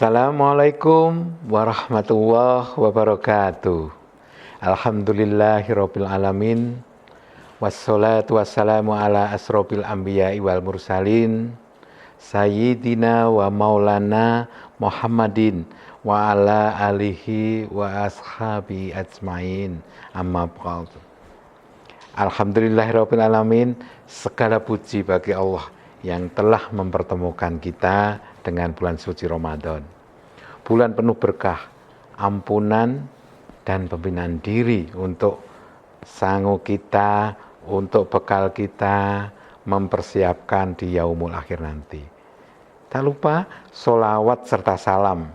Assalamualaikum warahmatullahi wabarakatuh. Alhamdulillahirabbil alamin. Wassalatu wassalamu ala asrofil anbiya'i wal mursalin Sayyidina wa maulana Muhammadin wa ala alihi wa ashabi ajmain. Amma ba'du. Alhamdulillahirabbil alamin. Segala puji bagi Allah yang telah mempertemukan kita dengan bulan suci Ramadan. Bulan penuh berkah, ampunan, dan pembinaan diri untuk sangu kita, untuk bekal kita, mempersiapkan di yaumul akhir nanti. Tak lupa sholawat serta salam.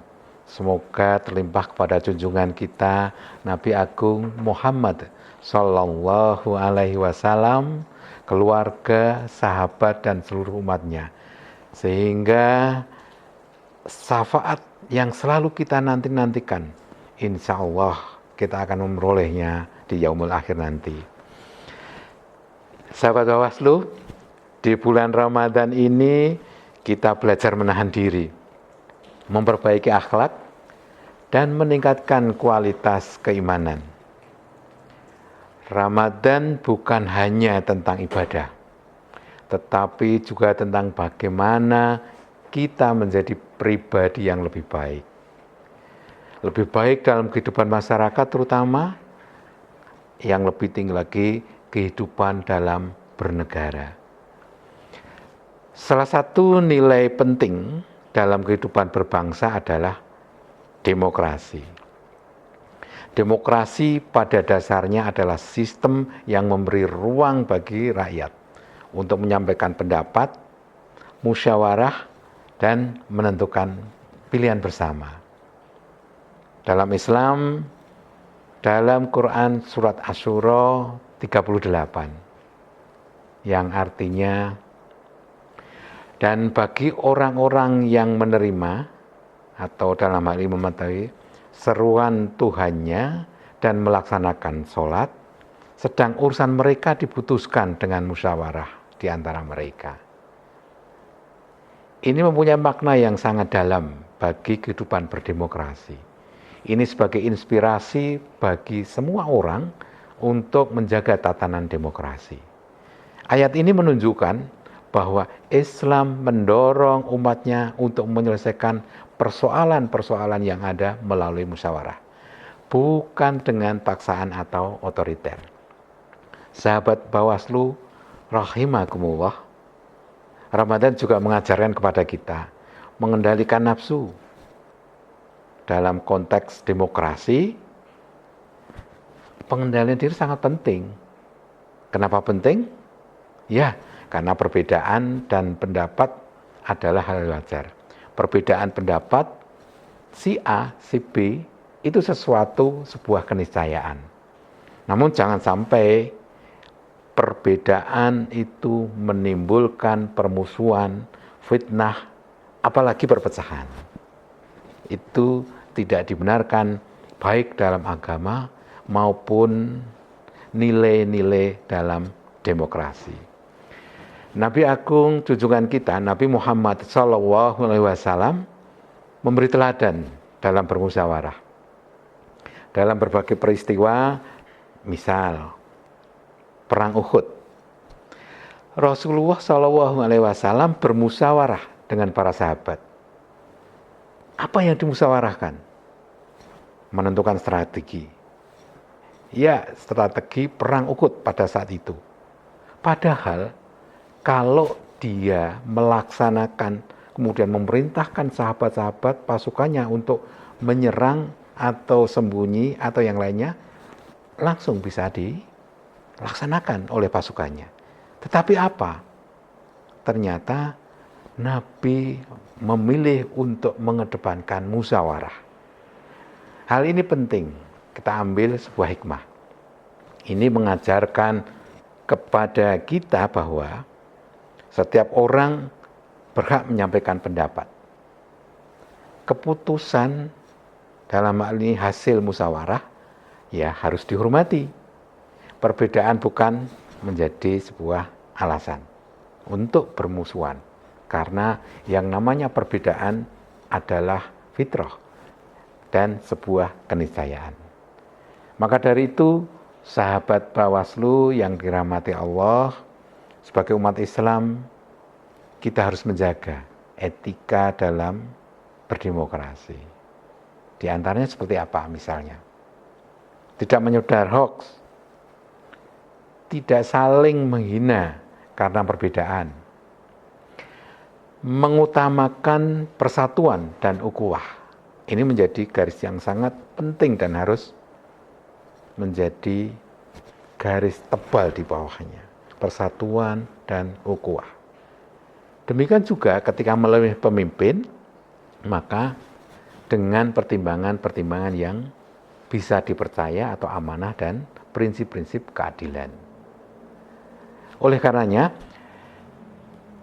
Semoga terlimpah kepada junjungan kita, Nabi Agung Muhammad Sallallahu Alaihi Wasallam, keluarga, sahabat, dan seluruh umatnya. Sehingga syafaat yang selalu kita nantikan, insya Allah kita akan memperolehnya di yaumul akhir nanti. Sahabat Bawaslu, di bulan Ramadan ini kita belajar menahan diri, memperbaiki akhlak, dan meningkatkan kualitas keimanan. Ramadan bukan hanya tentang ibadah, tetapi juga tentang bagaimana kita menjadi pribadi yang lebih baik. Lebih baik dalam kehidupan masyarakat terutama, yang lebih tinggi lagi kehidupan dalam bernegara. Salah satu nilai penting dalam kehidupan berbangsa adalah demokrasi. Demokrasi pada dasarnya adalah sistem yang memberi ruang bagi rakyat untuk menyampaikan pendapat, musyawarah, dan menentukan pilihan bersama. Dalam Islam, dalam Quran surat Asy-Syura 38, yang artinya, dan bagi orang-orang yang menerima, atau dalam hal ini mematuhi seruan Tuhannya dan melaksanakan sholat, sedang urusan mereka diputuskan dengan musyawarah di antara mereka. Ini mempunyai makna yang sangat dalam bagi kehidupan berdemokrasi. Ini sebagai inspirasi bagi semua orang untuk menjaga tatanan demokrasi. Ayat ini menunjukkan bahwa Islam mendorong umatnya untuk menyelesaikan persoalan-persoalan yang ada melalui musyawarah, bukan dengan paksaan atau otoriter. Sahabat Bawaslu rahimakumullah, Ramadan juga mengajarkan kepada kita mengendalikan nafsu. Dalam konteks demokrasi, pengendalian diri sangat penting. Kenapa penting? Ya, karena perbedaan dan pendapat adalah hal wajar. Perbedaan pendapat si A, si B itu sebuah keniscayaan. Namun jangan sampai perbedaan itu menimbulkan permusuhan, fitnah, apalagi perpecahan. Itu tidak dibenarkan baik dalam agama maupun nilai-nilai dalam demokrasi. Nabi Agung junjungan kita, Nabi Muhammad SAW, memberi teladan dalam bermusyawarah. Dalam berbagai peristiwa, misal Perang Uhud, Rasulullah SAW bermusyawarah dengan para sahabat. Apa yang dimusyawarahkan? Menentukan strategi. Ya, strategi Perang Uhud pada saat itu. Padahal, kalau dia melaksanakan, kemudian memerintahkan sahabat-sahabat pasukannya untuk menyerang atau sembunyi atau yang lainnya, langsung bisa dilaksanakan oleh pasukannya. Tetapi apa? Ternyata Nabi memilih untuk mengedepankan musyawarah. Hal ini penting, kita ambil sebuah hikmah. Ini mengajarkan kepada kita bahwa setiap orang berhak menyampaikan pendapat. Keputusan dalam hal ini hasil musyawarah, ya harus dihormati. Perbedaan bukan menjadi sebuah alasan untuk bermusuhan. Karena yang namanya perbedaan adalah fitrah dan sebuah keniscayaan. Maka dari itu, sahabat Bawaslu yang dirahmati Allah, sebagai umat Islam, kita harus menjaga etika dalam berdemokrasi. Di antaranya seperti apa misalnya? Tidak menyebar hoax, tidak saling menghina karena perbedaan, mengutamakan persatuan dan ukhuwah. Ini menjadi garis yang sangat penting dan harus menjadi garis tebal di bawahnya. Persatuan dan ukhuwah. Demikian juga ketika memilih pemimpin, maka dengan pertimbangan-pertimbangan yang bisa dipercaya atau amanah dan prinsip-prinsip keadilan. Oleh karenanya,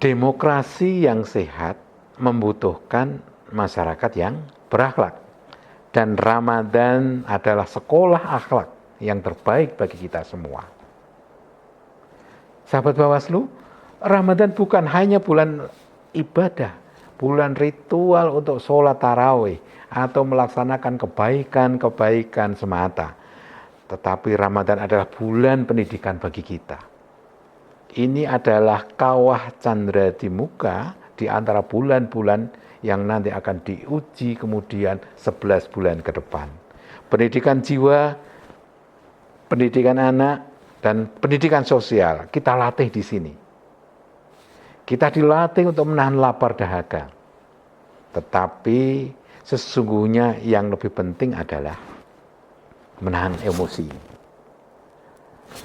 demokrasi yang sehat membutuhkan masyarakat yang berakhlak. Dan Ramadan adalah sekolah akhlak yang terbaik bagi kita semua. Sahabat Bawaslu, Ramadan bukan hanya bulan ibadah, bulan ritual untuk sholat tarawih atau melaksanakan kebaikan-kebaikan semata. Tetapi Ramadan adalah bulan pendidikan bagi kita. Ini adalah kawah candra di muka di antara bulan-bulan yang nanti akan diuji kemudian 11 bulan ke depan. Pendidikan jiwa, pendidikan anak, dan pendidikan sosial kita latih di sini. Kita dilatih untuk menahan lapar dahaga. Tetapi sesungguhnya yang lebih penting adalah menahan emosi,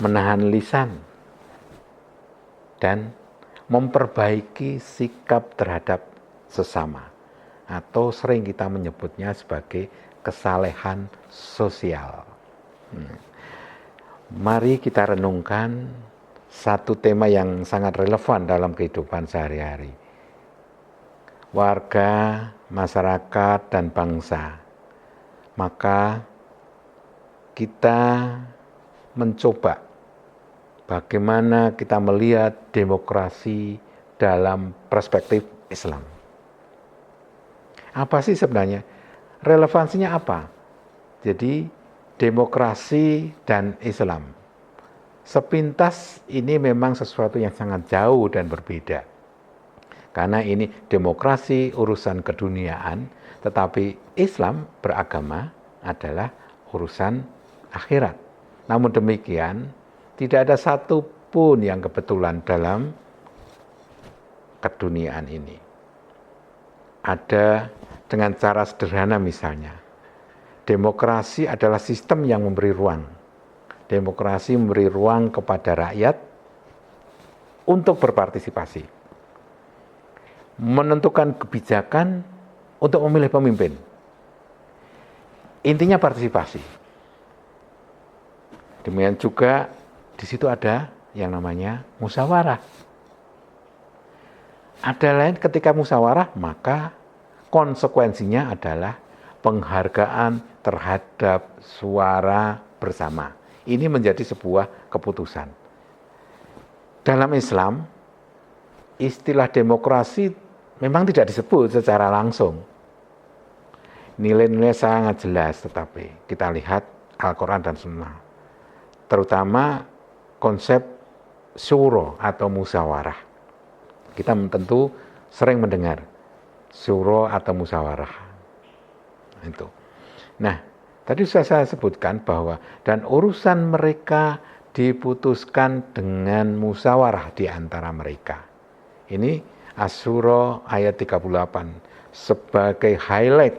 menahan lisan, dan memperbaiki sikap terhadap sesama. Atau sering kita menyebutnya sebagai kesalehan sosial. Mari kita renungkan satu tema yang sangat relevan dalam kehidupan sehari-hari. Warga, masyarakat, dan bangsa. Maka kita mencoba bagaimana kita melihat demokrasi dalam perspektif Islam. Apa sih sebenarnya? Relevansinya apa? Jadi demokrasi dan Islam. Sepintas ini memang sesuatu yang sangat jauh dan berbeda. Karena ini demokrasi urusan keduniaan, tetapi Islam beragama adalah urusan akhirat. Namun demikian, tidak ada satu pun yang kebetulan dalam keduniaan ini. Ada dengan cara sederhana misalnya, demokrasi adalah sistem yang memberi ruang. Demokrasi memberi ruang kepada rakyat untuk berpartisipasi. Menentukan kebijakan untuk memilih pemimpin. Intinya partisipasi. Demikian juga di situ ada yang namanya musyawarah. Ada lain ketika musyawarah, maka konsekuensinya adalah penghargaan terhadap suara bersama. Ini menjadi sebuah keputusan. Dalam Islam, istilah demokrasi memang tidak disebut secara langsung. Nilai-nilai sangat jelas, tetapi kita lihat Al-Quran dan Sunnah. Terutama konsep syuro atau musyawarah. Kita tentu sering mendengar syuro atau musyawarah. Itu. Nah, tadi sudah saya sebutkan bahwa dan urusan mereka diputuskan dengan musyawarah di antara mereka. Ini Asy-Syura ayat 38 sebagai highlight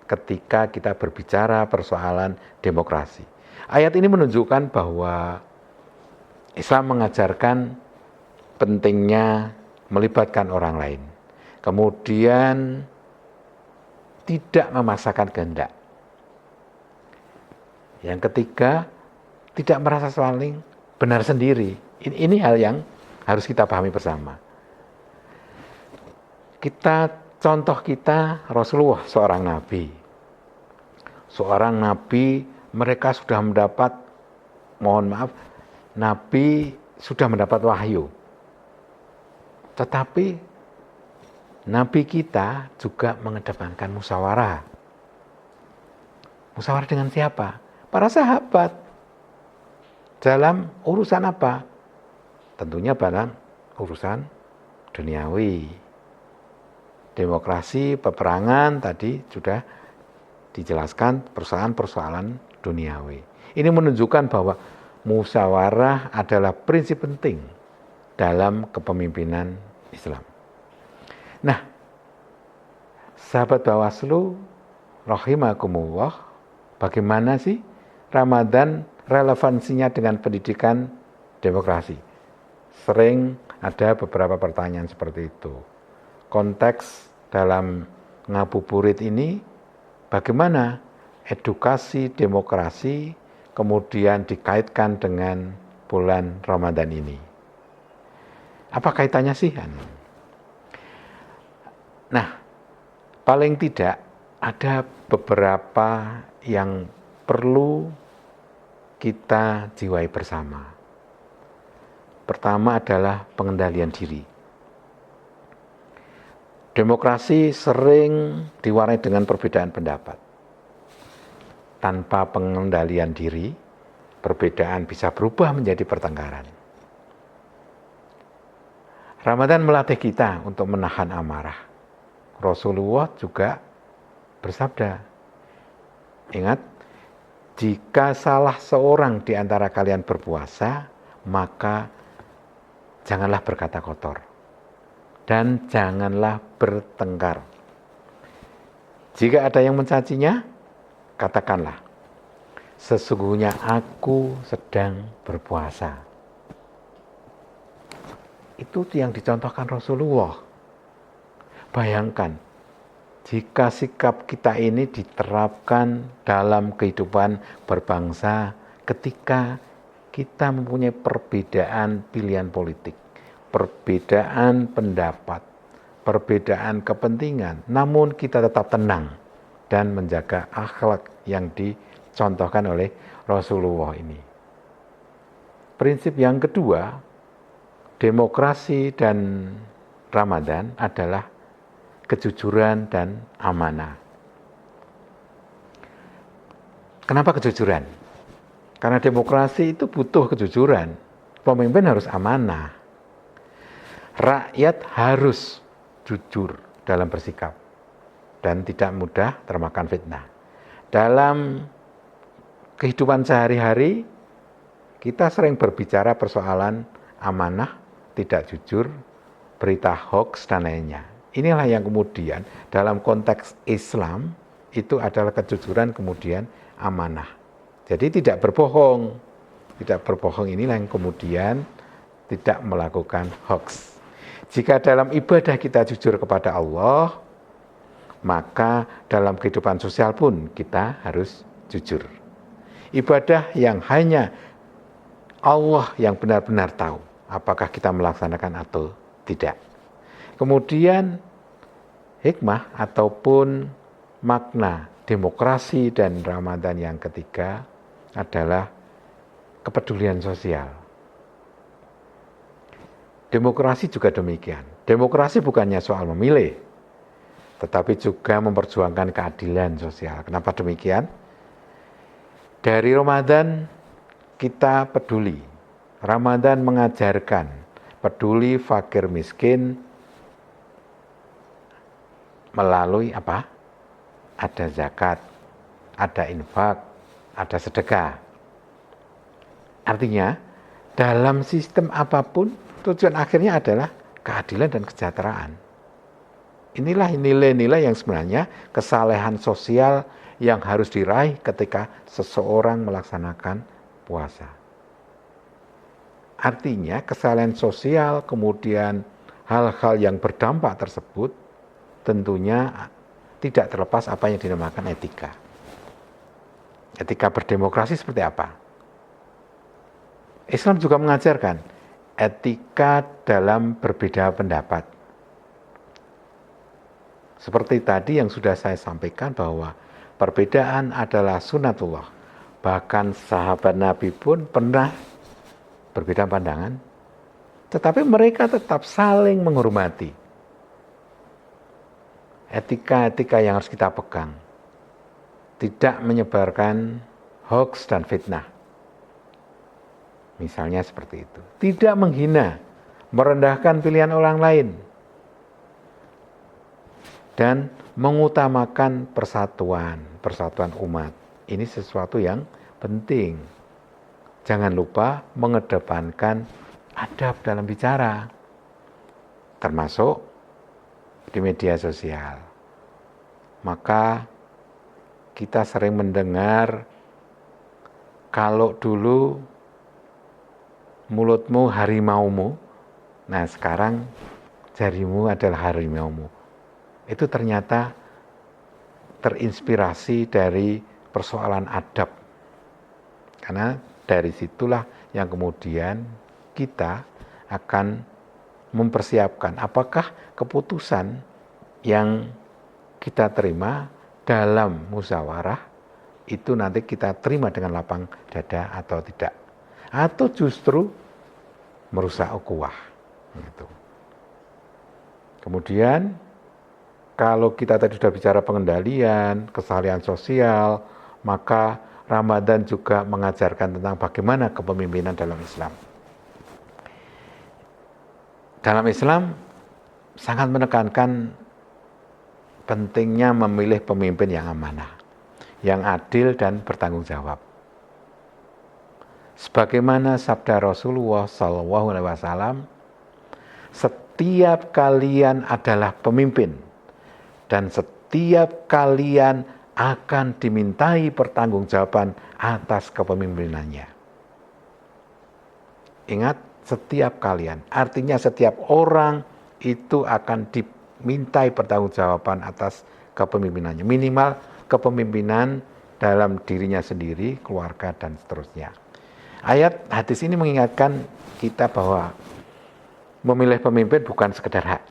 ketika kita berbicara persoalan demokrasi. Ayat ini menunjukkan bahwa Islam mengajarkan pentingnya melibatkan orang lain. Kemudian tidak memaksakan kehendak. Yang ketiga, tidak merasa saling benar sendiri. Ini hal yang harus kita pahami bersama. Contoh kita Rasulullah seorang nabi. Seorang nabi, mereka sudah mendapat, nabi sudah mendapat wahyu. Tetapi nabi kita juga mengedepankan musyawarah. Musyawarah dengan siapa? Para sahabat. Dalam urusan apa? Tentunya dalam urusan duniawi. Demokrasi, peperangan tadi sudah dijelaskan persoalan-persoalan duniawi. Ini menunjukkan bahwa musyawarah adalah prinsip penting dalam kepemimpinan Islam. Nah, sahabat Bawaslu, rahimakumullah, bagaimana sih Ramadan relevansinya dengan pendidikan demokrasi? Sering ada beberapa pertanyaan seperti itu. Konteks dalam ngabuburit ini, bagaimana edukasi demokrasi kemudian dikaitkan dengan bulan Ramadan ini? Apa kaitannya sih? Nah, paling tidak ada beberapa yang perlu kita jiwai bersama. Pertama adalah pengendalian diri. Demokrasi sering diwarnai dengan perbedaan pendapat. Tanpa pengendalian diri, perbedaan bisa berubah menjadi pertengkaran. Ramadan melatih kita untuk menahan amarah. Rasulullah juga bersabda, ingat, jika salah seorang di antara kalian berpuasa, maka janganlah berkata kotor dan janganlah bertengkar. Jika ada yang mencacinya, katakanlah, sesungguhnya aku sedang berpuasa. Itu yang dicontohkan Rasulullah. Bayangkan, jika sikap kita ini diterapkan dalam kehidupan berbangsa ketika kita mempunyai perbedaan pilihan politik, perbedaan pendapat, perbedaan kepentingan, namun kita tetap tenang dan menjaga akhlak yang dicontohkan oleh Rasulullah ini. Prinsip yang kedua, demokrasi dan Ramadan adalah kejujuran dan amanah. Kenapa kejujuran? Karena demokrasi itu butuh kejujuran. Pemimpin harus amanah. Rakyat harus jujur dalam bersikap dan tidak mudah termakan fitnah. Dalam kehidupan sehari-hari, kita sering berbicara persoalan amanah, tidak jujur, berita hoax, dan lainnya. Inilah yang kemudian dalam konteks Islam itu adalah kejujuran kemudian amanah. Jadi tidak berbohong. Tidak berbohong inilah yang kemudian tidak melakukan hoax. Jika dalam ibadah kita jujur kepada Allah, maka dalam kehidupan sosial pun kita harus jujur. Ibadah yang hanya Allah yang benar-benar tahu apakah kita melaksanakan atau tidak. Kemudian hikmah ataupun makna demokrasi dan Ramadan yang ketiga adalah kepedulian sosial. Demokrasi juga demikian. Demokrasi bukannya soal memilih, tetapi juga memperjuangkan keadilan sosial. Kenapa demikian? Dari Ramadan kita peduli. Ramadan mengajarkan peduli fakir miskin melalui apa? Ada zakat, ada infak, ada sedekah. Artinya, dalam sistem apapun, tujuan akhirnya adalah keadilan dan kesejahteraan. Inilah nilai-nilai yang sebenarnya kesalehan sosial yang harus diraih ketika seseorang melaksanakan puasa. Artinya, kesalehan sosial, kemudian hal-hal yang berdampak tersebut, tentunya tidak terlepas apa yang dinamakan etika. Etika berdemokrasi seperti apa? Islam juga mengajarkan etika dalam berbeda pendapat. Seperti tadi yang sudah saya sampaikan bahwa perbedaan adalah sunatullah. Bahkan sahabat Nabi pun pernah berbeda pandangan, tetapi mereka tetap saling menghormati. Etika-etika yang harus kita pegang. tidak menyebarkan hoax dan fitnah. Misalnya seperti itu. Tidak menghina, merendahkan pilihan orang lain. Dan mengutamakan persatuan umat. Ini sesuatu yang penting. Jangan lupa mengedepankan adab dalam bicara, termasuk di media sosial. Maka kita sering mendengar, kalau dulu mulutmu harimaumu, nah sekarang jarimu adalah harimaumu. Itu ternyata terinspirasi dari persoalan adab. Karena dari situlah yang kemudian kita akan mempersiapkan apakah keputusan yang kita terima dalam musyawarah itu nanti kita terima dengan lapang dada atau tidak. Atau justru merusak ukhuwah. Gitu. Kemudian kalau kita tadi sudah bicara pengendalian, kesalahan sosial, maka Ramadan juga mengajarkan tentang bagaimana kepemimpinan dalam Islam. Dalam Islam sangat menekankan pentingnya memilih pemimpin yang amanah, yang adil dan bertanggung jawab. Sebagaimana sabda Rasulullah SAW, setiap kalian adalah pemimpin. Dan setiap kalian akan dimintai pertanggungjawaban atas kepemimpinannya. Ingat, setiap kalian, artinya setiap orang itu akan dimintai pertanggungjawaban atas kepemimpinannya. Minimal kepemimpinan dalam dirinya sendiri, keluarga, dan seterusnya. Ayat hadis ini mengingatkan kita bahwa memilih pemimpin bukan sekedar hak.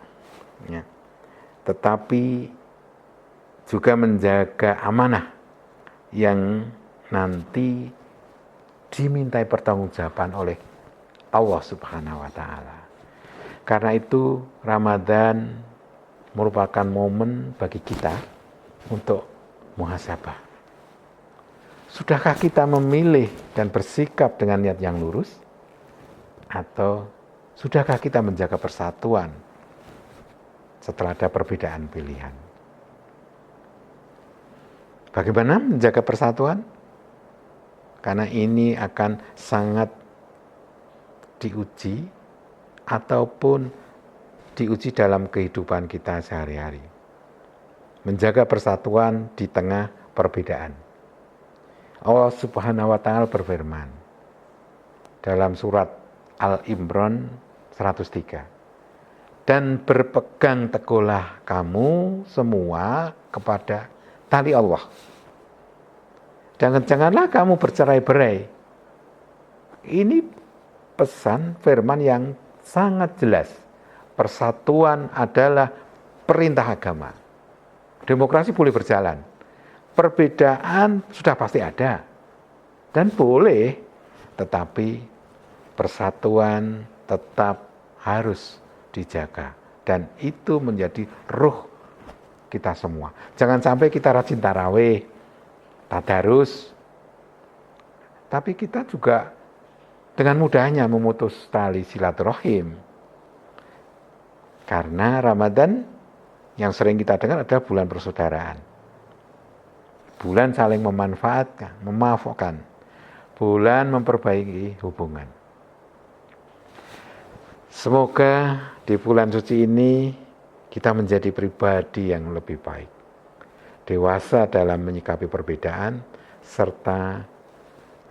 Ya. Tetapi juga menjaga amanah yang nanti dimintai pertanggungjawaban oleh Allah Subhanahu wa Ta'ala. Karena itu Ramadan merupakan momen bagi kita untuk muhasabah. Sudahkah kita memilih dan bersikap dengan niat yang lurus? Atau sudahkah kita menjaga persatuan setelah ada perbedaan pilihan? Bagaimana menjaga persatuan? Karena ini akan sangat diuji ataupun diuji dalam kehidupan kita sehari-hari. Menjaga persatuan di tengah perbedaan. Allah Subhanahu wa Ta'ala berfirman dalam surat Al-Imran 103. Dan berpegang teguhlah kamu semua kepada tali Allah. Janganlah kamu bercerai-berai. Ini pesan firman yang sangat jelas. Persatuan adalah perintah agama. Demokrasi boleh berjalan. Perbedaan sudah pasti ada. Dan boleh, tetapi persatuan tetap harus dijaga, dan itu menjadi ruh kita semua. Jangan sampai kita rajin tarawih, tadarus, tapi kita juga dengan mudahnya memutus tali silaturahim. Karena Ramadan yang sering kita dengar adalah bulan persaudaraan, bulan saling memanfaatkan, memaafkan, bulan memperbaiki hubungan. Semoga di bulan suci ini kita menjadi pribadi yang lebih baik, dewasa dalam menyikapi perbedaan, serta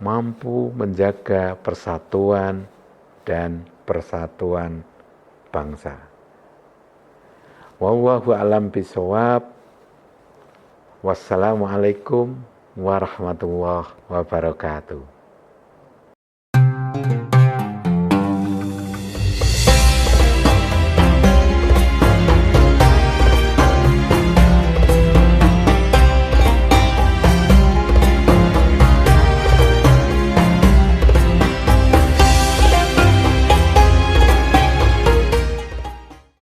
mampu menjaga persatuan dan persatuan bangsa. Wallahu a'lam bishawab. Wassalamualaikum warahmatullahi wabarakatuh.